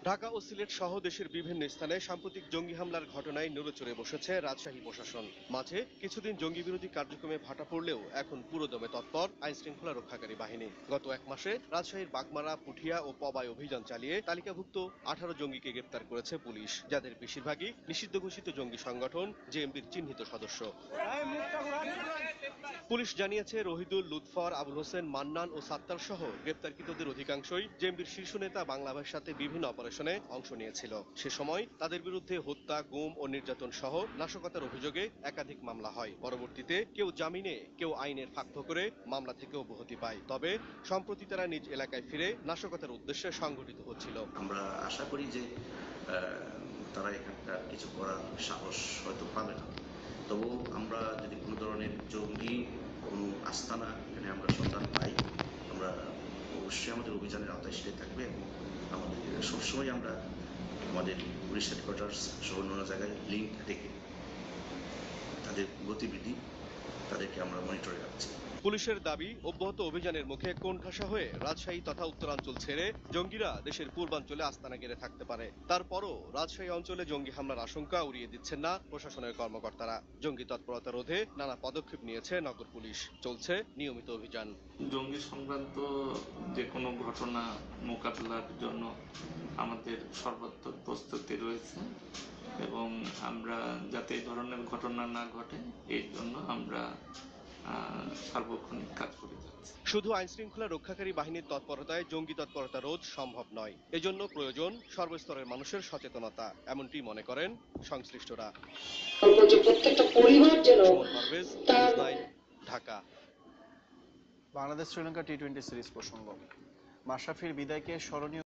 ঢাকা ও সিলেট সহ দেশের বিভিন্ন স্থানে সাম্প্রতিক জঙ্গি হামলার ঘটনায় নড়েচড়ে বসেছে রাজশাহী প্রশাসন। মাঝে কিছুদিন জঙ্গি বিরোধী কার্যক্রমে ভাটা পড়লেও এখন পুরোদমে তৎপর আইন শৃঙ্খলা রক্ষাকারী বাহিনী। গত এক মাসে রাজশাহীর বাগমারা, পুঠিয়া ও পবায় অভিযান চালিয়ে তালিকাভুক্ত 18 জঙ্গিকে গ্রেপ্তার করেছে পুলিশ, যাদের বেশিরভাগই নিষিদ্ধ ঘোষিত জঙ্গি সংগঠন জেএমবির চিহ্নিত সদস্য। পুলিশ জানিয়েছে রহিদুল, লুৎফর, আবুল হোসেন, মান্নান ও সাত্তার সহ গ্রেপ্তারকৃতদের অধিকাংশই জেএমবির শীর্ষ নেতা বাংলাভাইয়ের সাথে বিভিন্ন অপারেশনে অংশ নিয়েছিল। সে সময় তাদের বিরুদ্ধে হত্যা, গুম ও নির্যাতন সহ নাশকতার অভিযোগে একাধিক মামলা হয়। পরবর্তীতে কেউ জামিনে, কেউ আইনের ফাঁক করে মামলা থেকে অব্যাহতি পায়। তবে সম্প্রতি তারা নিজ এলাকায় ফিরে নাশকতার উদ্দেশ্যে সংগঠিত হচ্ছিল। আমরা আশা করি যে তারা এখানকার কিছু করার সাহস হয়তো পাবে না। তবু আমরা যদি কোনো ধরনের জঙ্গি কোনো আস্তানা এখানে আমরা সন্ধান পাই, আমরা অবশ্যই আমাদের অভিযানের আওতায় সেরে থাকবে এবং আমাদের সবসময় আমরা আমাদের পুলিশ হেডকোয়ার্টার্স সহ অন্য জায়গায় লিঙ্ক রেখে তাদের গতিবিধি তাদেরকে আমরা মনিটরে রাখছি। পুলিশের দাবি, অব্যাহত অভিযানের মুখে কোণঠাসা হয়ে রাজশাহী তথা উত্তরাঞ্চল ছেড়ে জঙ্গিরা দেশের পূর্বাঞ্চলে আস্তানা গেড়ে থাকতে পারে। তারপরও রাজশাহী অঞ্চলে জঙ্গি হামলার আশঙ্কা উড়িয়ে দিচ্ছেন না প্রশাসনের কর্মকর্তারা। জঙ্গি তৎপরতা রোধে নানা পদক্ষেপ নিয়েছে নগর পুলিশ, চলছে নিয়মিত অভিযান। জঙ্গি সংক্রান্ত যে কোনো ঘটনা মোকাবেলার জন্য আমাদের সর্বাত্মক প্রস্তুতি রয়েছে এবং আমরা যাতে এই ধরনের ঘটনা না ঘটে এই জন্য আমরা সার্বক্ষণিক কাজ করে যাচ্ছি। শুধু আইন শৃঙ্খলা রক্ষাকারী বাহিনীর তৎপরতায় জঙ্গি তৎপরতা রোধ সম্ভব নয়। এজন্য প্রয়োজন সর্বস্তরের মানুষের সচেতনতা, এমনটি মনে করেন সংশ্লিষ্টরা। ঢাকা। বাংলাদেশ শ্রীলঙ্কা টি-20 সিরিজ প্রসঙ্গ। মাশরাফির বিদায়কে স্মরণীয়